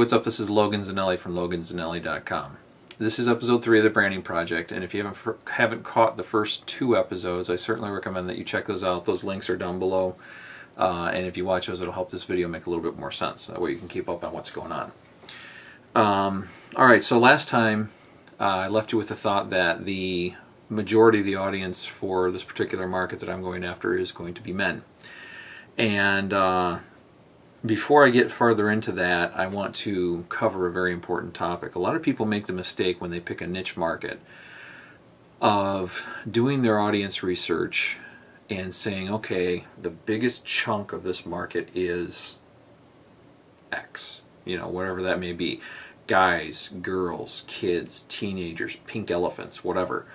what's up? This is Logan Zanelli from loganzanelli.com. This is episode 3 of the Branding Project, and if you haven't caught the first 2 episodes, I certainly recommend that you check those out. Those links are down below, and if you watch those, it'll help this video make a little bit more sense. That way you can keep up on what's going on. Alright, so last time I left you with the thought that the majority of the audience for this particular market that I'm going after is going to be men. And before I get further into that, I want to cover a very important topic. A lot of people make the mistake when they pick a niche market of doing their audience research and saying, okay, the biggest chunk of this market is X, whatever that may be. Guys, girls, kids, teenagers, pink elephants, whatever.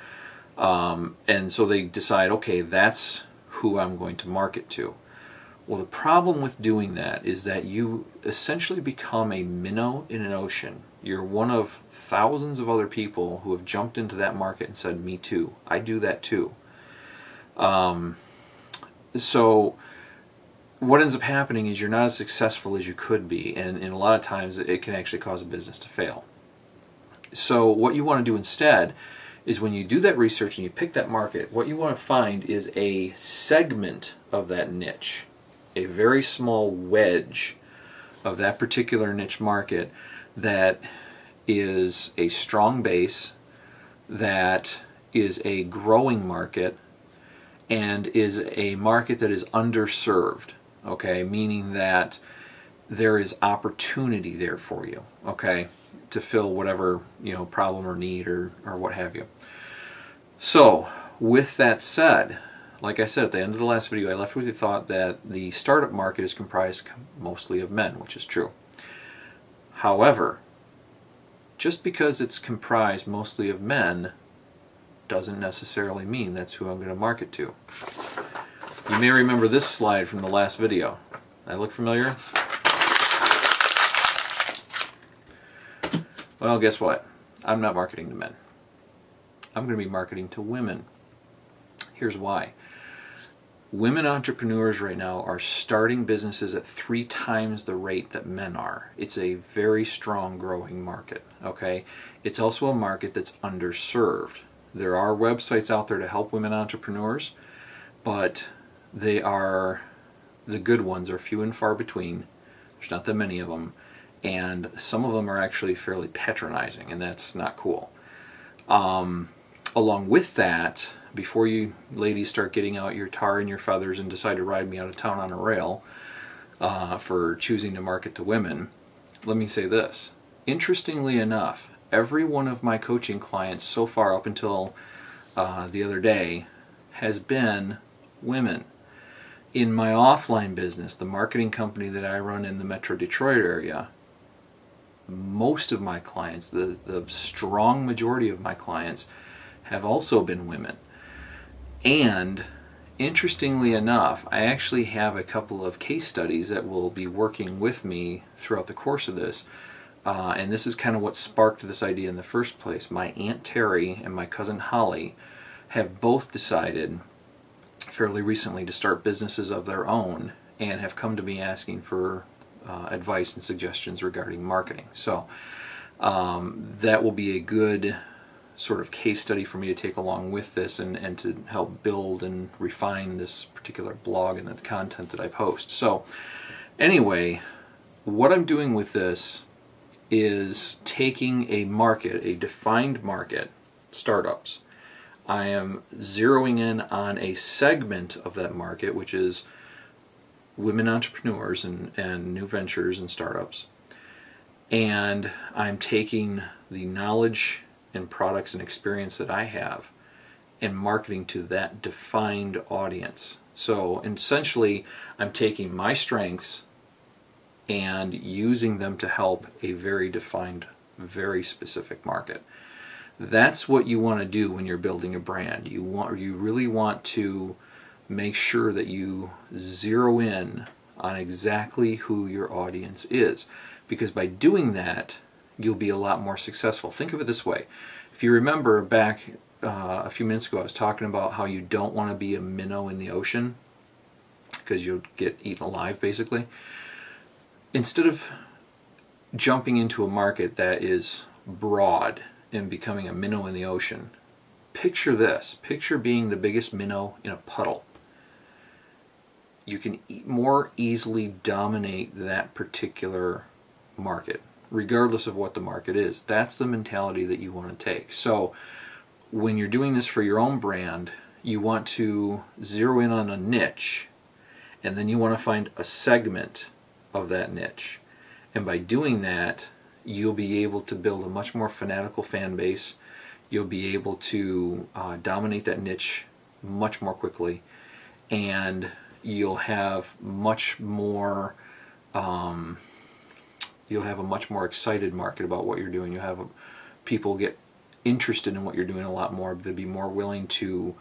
And so they decide, okay, that's who I'm going to market to. Well, the problem with doing that is that you essentially become a minnow in an ocean. You're one of thousands of other people who have jumped into that market and said, me too. I do that too. So what ends up happening is you're not as successful as you could be, and a lot of times it can actually cause a business to fail. So what you want to do instead is when you do that research and you pick that market, what you want to find is a segment of that niche. A very small wedge of that particular niche market that is a strong base, that is a growing market, and is a market that is underserved, okay? Meaning that there is opportunity there for you, okay, to fill whatever, problem or need or what have you. So, with that said, like I said at the end of the last video, I left with the thought that the startup market is comprised mostly of men, which is true. However, just because it's comprised mostly of men doesn't necessarily mean that's who I'm going to market to. You may remember this slide from the last video. That look familiar? Well, guess what? I'm not marketing to men. I'm going to be marketing to women. Here's why. Women entrepreneurs right now are starting businesses at 3 times the rate that men are. It's a very strong growing market, okay? It's also a market that's underserved. There are websites out there to help women entrepreneurs, but the good ones are few and far between. There's not that many of them, and some of them are actually fairly patronizing, and that's not cool. Along with that, before you ladies start getting out your tar and your feathers and decide to ride me out of town on a rail for choosing to market to women, let me say this. Interestingly enough, every one of my coaching clients so far up until the other day has been women. In my offline business, the marketing company that I run in the Metro Detroit area, most of my clients, the strong majority of my clients, have also been women. And interestingly enough, I actually have a couple of case studies that will be working with me throughout the course of this. And this is kind of what sparked this idea in the first place. My Aunt Terry and my cousin Holly have both decided fairly recently to start businesses of their own and have come to me asking for advice and suggestions regarding marketing. So that will be a good sort of case study for me to take along with this and to help build and refine this particular blog and the content that I post. So anyway, what I'm doing with this is taking a market, a defined market, startups. I am zeroing in on a segment of that market, which is women entrepreneurs and new ventures and startups. And I'm taking the knowledge and products and experience that I have and marketing to that defined audience. So essentially, I'm taking my strengths and using them to help a very defined, very specific market. That's what you want to do when you're building a brand. You really want to make sure that you zero in on exactly who your audience is, because by doing that, you'll be a lot more successful. Think of it this way. If you remember back a few minutes ago, I was talking about how you don't want to be a minnow in the ocean because you'll get eaten alive, basically. Instead of jumping into a market that is broad and becoming a minnow in the ocean. Picture this. Picture being the biggest minnow in a puddle. You can more easily dominate that particular market, regardless of what the market is. That's the mentality that you want to take. So when you're doing this for your own brand, you want to zero in on a niche, and then you want to find a segment of that niche. And by doing that, you'll be able to build a much more fanatical fan base. You'll be able to dominate that niche much more quickly, and you'll have much more. You'll have a much more excited market about what you're doing. You'll have people get interested in what you're doing a lot more. They'll be more willing to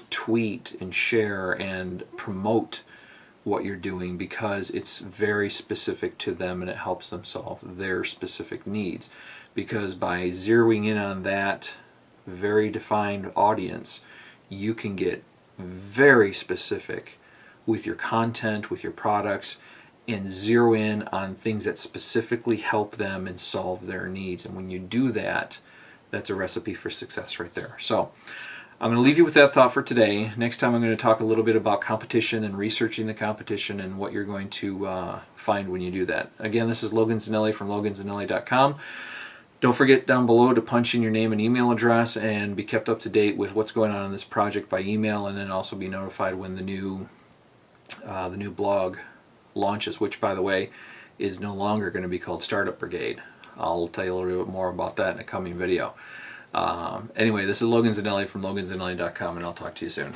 tweet and share and promote what you're doing because it's very specific to them and it helps them solve their specific needs. Because by zeroing in on that very defined audience, you can get very specific with your content, with your products, and zero in on things that specifically help them and solve their needs. And when you do that, that's a recipe for success right there. So I'm going to leave you with that thought for today. Next time I'm going to talk a little bit about competition and researching the competition and what you're going to find when you do that. Again, this is Logan Zanelli from loganzanelli.com. Don't forget down below to punch in your name and email address and be kept up to date with what's going on in this project by email, and then also be notified when the new blog launches, which, by the way, is no longer going to be called Startup Brigade. I'll tell you a little bit more about that in a coming video. Anyway, this is Logan Zanelli from loganzanelli.com, and I'll talk to you soon.